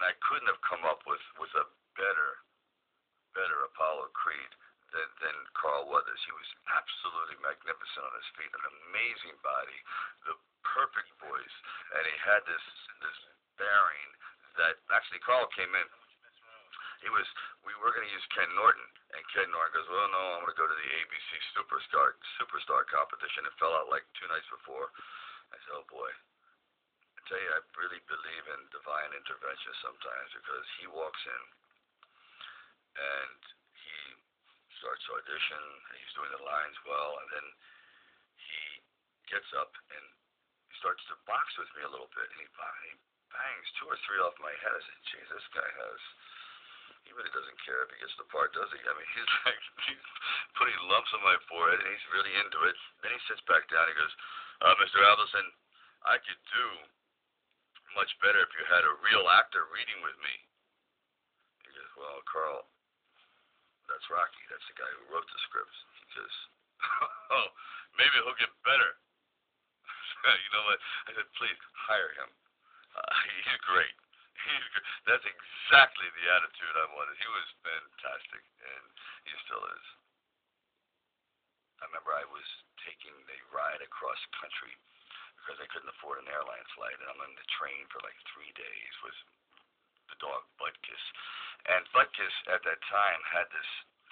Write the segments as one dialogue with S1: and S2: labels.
S1: and I couldn't have come up with a better Apollo Creed than Carl Weathers. He was absolutely magnificent on his feet, an amazing body, the perfect voice, and he had this bearing that actually Carl came in. We were going to use Ken Norton, and Ken Norton goes, well, no, I'm going to go to the ABC Superstar competition. It fell out like 2 nights before. I said, oh boy. I tell you, I really believe in divine intervention sometimes, because he walks in and he starts audition, and he's doing the lines well, and then he gets up and he starts to box with me a little bit, and he bangs 2 or 3 off my head. I said, geez, this guy he really doesn't care if he gets the part, does he? I mean, he's putting lumps on my forehead, and he's really into it. Then he sits back down, and he goes, Mr. Abelson, I could do much better if you had a real actor reading with me. He goes, well, Carl, that's Rocky. That's the guy who wrote the scripts. He goes, oh, maybe he'll get better. You know what? I said, please, hire him. He's great. That's exactly the attitude I wanted. He was fantastic, and he still is. I remember I was taking a ride across country because I couldn't afford an airline flight, and I'm on the train for like 3 days with the dog Butkus. And Butkus at that time had this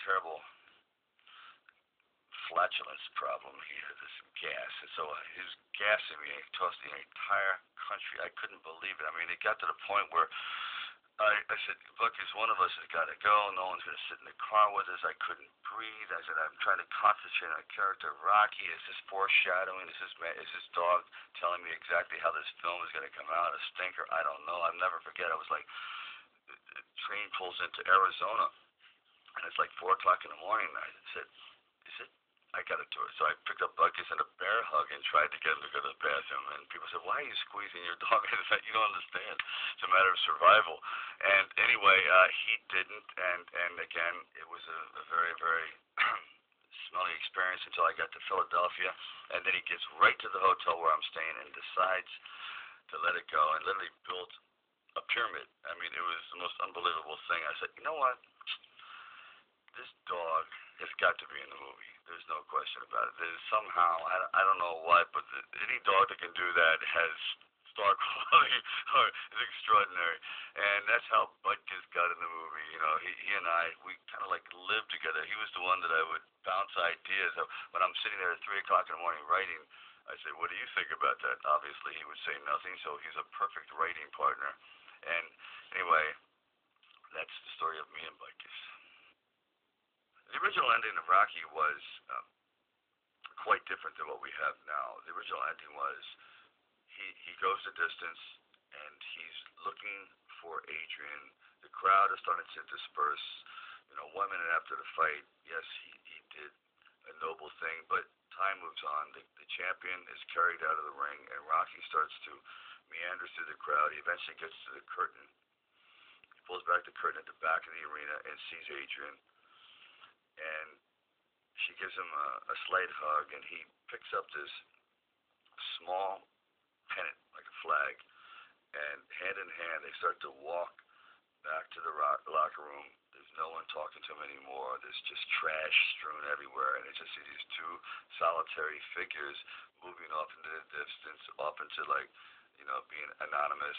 S1: terrible flatulence problem. He had this gas, and so his gassing me across the entire country. I couldn't believe it. I mean, it got to the point where I said, Butkus, one of us has got to go. No one's going to sit in the car with us. I couldn't breathe. I said, I'm trying to concentrate on the character of Rocky. Is this foreshadowing? Is this dog telling me exactly how this film is going to come out? A stinker? I don't know. I'll never forget. I was like, the train pulls into Arizona, and it's like 4 o'clock in the morning. And I said, is it? I got to do it. So I picked up Butkus and a bear hug and tried to get him to go to the bathroom. And people said, why are you squeezing your dog? I said, you don't understand. It's a matter of survival. And anyway, he didn't. And again, it was a very, very smelly experience until I got to Philadelphia. And then he gets right to the hotel where I'm staying and decides to let it go and literally built a pyramid. I mean, it was the most unbelievable thing. I said, you know what? This dog has got to be in the movie. There's no question about it. There's somehow, I don't know what, but any dog that can do that has star quality or is extraordinary. And that's how Butkus got in the movie. You know, he and I, we kind of like lived together. He was the one that I would bounce ideas. So when I'm sitting there at 3 o'clock in the morning writing, I say, what do you think about that? Obviously, he would say nothing, so he's a perfect writing partner. And anyway, that's the story of me and Butkus. The original ending of Rocky was quite different than what we have now. The original ending was he goes the distance and he's looking for Adrian. The crowd is starting to disperse. You know, 1 minute after the fight, yes, he did a noble thing, but time moves on. The champion is carried out of the ring, and Rocky starts to meander through the crowd. He eventually gets to the curtain. He pulls back the curtain at the back of the arena and sees Adrian. And she gives him a slight hug, and he picks up this small pennant, like a flag, and hand in hand, they start to walk back to the locker room. There's no one talking to him anymore. There's just trash strewn everywhere, and they just see these 2 solitary figures moving off into the distance, off into, like, you know, being anonymous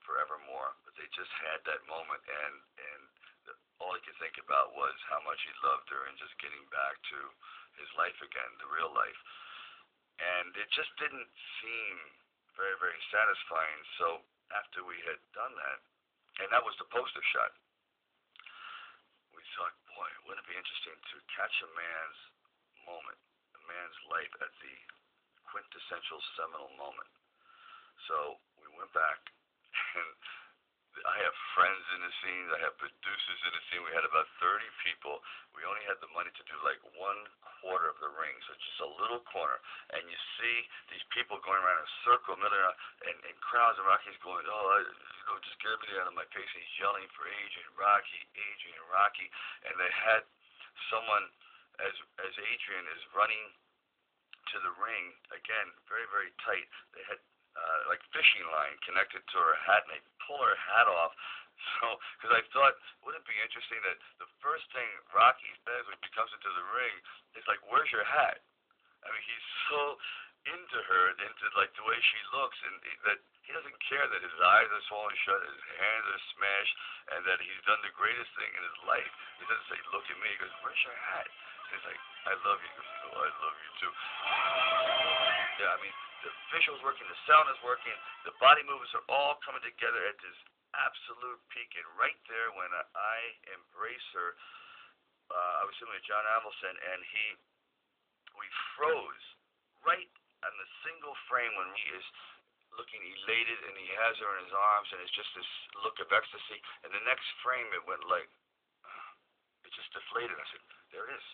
S1: forevermore. But they just had that moment, and all he could think about was how much he loved her and just getting back to his life again, the real life. And it just didn't seem very, very satisfying. So after we had done that, and that was the poster shot, we thought, boy, wouldn't it be interesting to catch a man's moment, a man's life at the quintessential seminal moment. So we went back, and I have friends in the scene. I have producers in the scene. We had about 30 people. We only had the money to do like 1/4 of the ring, so just a little corner. And you see these people going around in a circle, milling around, and crowds of Rockies going, just get everything out of my face. He's yelling for Adrian, Rocky. And they had someone, as Adrian is running to the ring, again, very, very tight. They had like fishing line connected to her hat, and they pull her hat off. So, because I thought, wouldn't it be interesting that the first thing Rocky says when he comes into the ring is like, "Where's your hat?" I mean, he's so into her, into like the way she looks, and that he doesn't care that his eyes are swollen shut, his hands are smashed, and that he's done the greatest thing in his life. He doesn't say, "Look at me." He goes, "Where's your hat?" He's like, "I love you." He goes, "Oh, I love you too." Yeah, I mean, the visuals working, the sound is working, the body movements are all coming together at this absolute peak. And right there, when I embrace her, I was sitting with John Avildsen, and we froze right on the single frame when he is looking elated and he has her in his arms, and it's just this look of ecstasy. And the next frame, it went like, it just deflated. I said, there it is.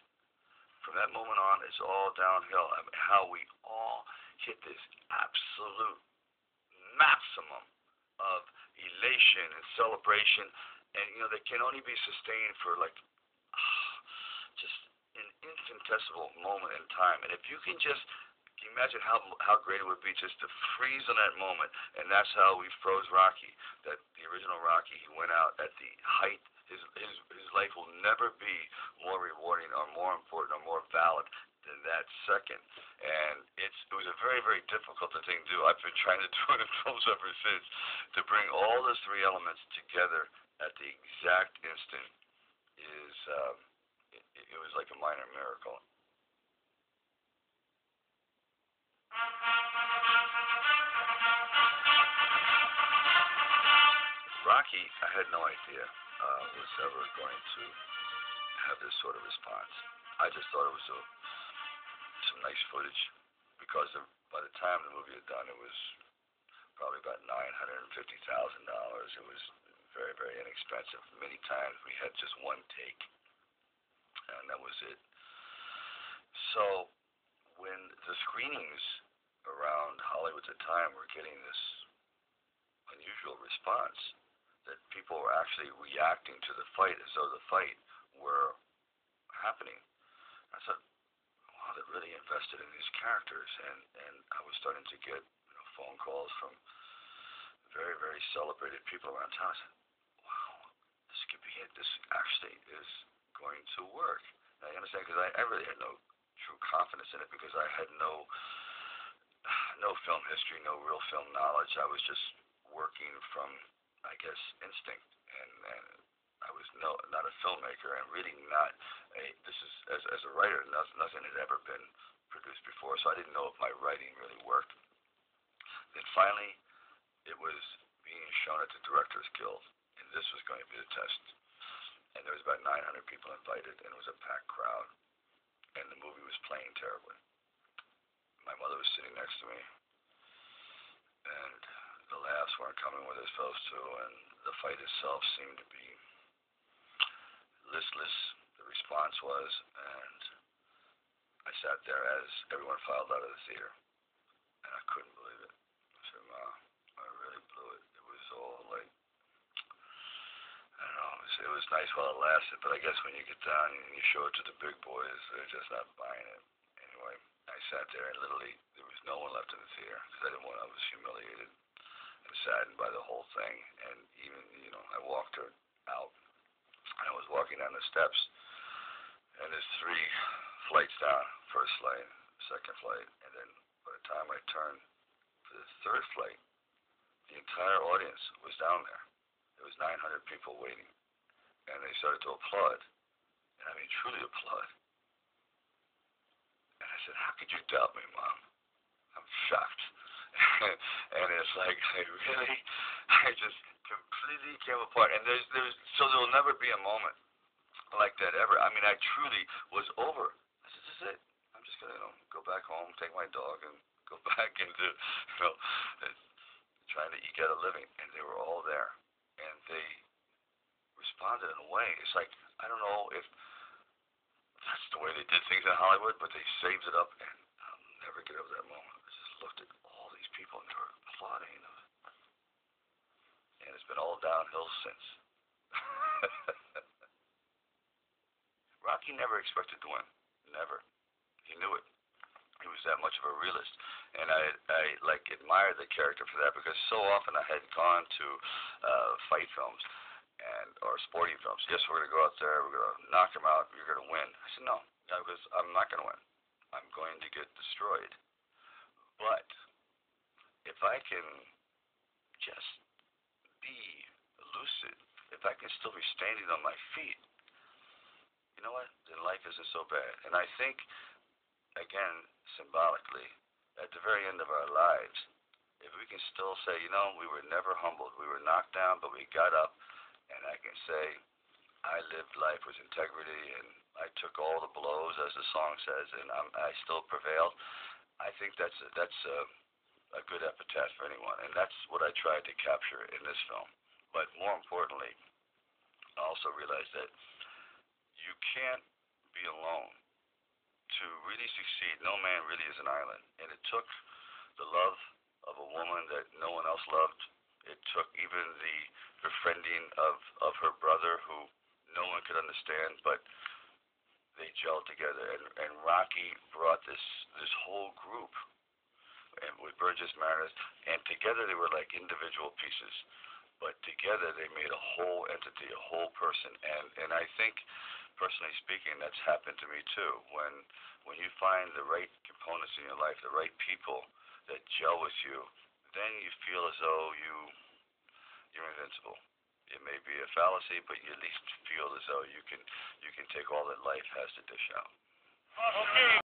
S1: From that moment on, it's all downhill. I mean, how we all hit this absolute maximum of elation and celebration, and that can only be sustained for like just an infinitesimal moment in time. And if you can just imagine how great it would be just to freeze in that moment, and that's how we froze Rocky. That the original Rocky, he went out at the height. His life will never be more rewarding or more important or more valid than that second. And it was a very, very difficult thing to do. I've been trying to do it in films ever since, to bring all those three elements together at the exact instant is it was like a minor miracle. Rocky, I had no idea was ever going to have this sort of response. I just thought it was some nice footage because by the time the movie had done, it was probably about $950,000. It was very, very inexpensive. Many times we had just one take, and that was it. So when the screenings around Hollywood at the time were getting this unusual response, that people were actually reacting to the fight as though the fight were happening, I thought, wow, they're really invested in these characters, and I was starting to get phone calls from very, very celebrated people around town. I said, wow, this could be it. This actually is going to work. And I understand because I really had no true confidence in it because I had no film history, no real film knowledge. I was just working from, I guess, instinct, and I was not a filmmaker, and really not this is as a writer, nothing had ever been produced before, so I didn't know if my writing really worked. Then finally, it was being shown at the Directors Guild, and this was going to be the test. And there was about 900 people invited, and it was a packed crowd, and the movie was playing terribly. My mother was sitting next to me, and the laughs weren't coming where they're supposed to, and the fight itself seemed to be listless. The response was, and I sat there as everyone filed out of the theater, and I couldn't believe it. I said, "Mom, I really blew it." It was all like, I don't know, it was nice while it lasted, but I guess when you get down and you show it to the big boys, they're just not buying it. Anyway, I sat there, and literally there was no one left in the theater because I was humiliated and saddened by the whole thing. And even, I walked her out, and I was walking down the steps, and there's 3 flights down. First flight, second flight, and then by the time I turned for the 3rd flight, the entire audience was down there. There was 900 people waiting, and they started to applaud, and I mean truly applaud. And I said, "How could you doubt me, Mom? I'm shocked." And it's like, I just completely came apart. And so there will never be a moment like that ever. I mean, I truly was over. I said, "This is it. I'm just gonna, go back home, take my dog, and go back into, trying to eke out a living." And they were all there, and they responded in a way. It's like, I don't know if that's the way they did things in Hollywood, but they saved it up, and I'll never get over that moment. I just looked at all these people, and they were applauding, and it's been all downhill since. Rocky never expected to win. Never. He knew it. He was that much of a realist, and I like admired the character for that because so often I had gone to fight films, and or sporting films. Yes, we're gonna go out there, we're gonna knock him out, you're gonna win. I said no, because I'm not gonna win. I'm going to get destroyed. But if I can just be lucid, if I can still be standing on my feet, you know what? Then life isn't so bad. And I think, again, symbolically, at the very end of our lives, if we can still say, we were never humbled, we were knocked down, but we got up, and I can say, I lived life with integrity, and I took all the blows, as the song says, and I still prevailed. I think that's a good epitaph for anyone, and that's what I tried to capture in this film. But more importantly, I also realized that you can't be alone to really succeed. No man really is an island, and it took the love of a woman that no one else loved. It took even the befriending of her brother, who no one could understand, but they gelled together. And Rocky brought this whole group, and with Burgess Meredith, and together they were like individual pieces, but together they made a whole entity, a whole person. And I think, personally speaking, that's happened to me too. When you find the right components in your life, the right people that gel with you, then you feel as though you're invincible. It may be a fallacy, but you at least feel as though you can take all that life has to dish out. Okay.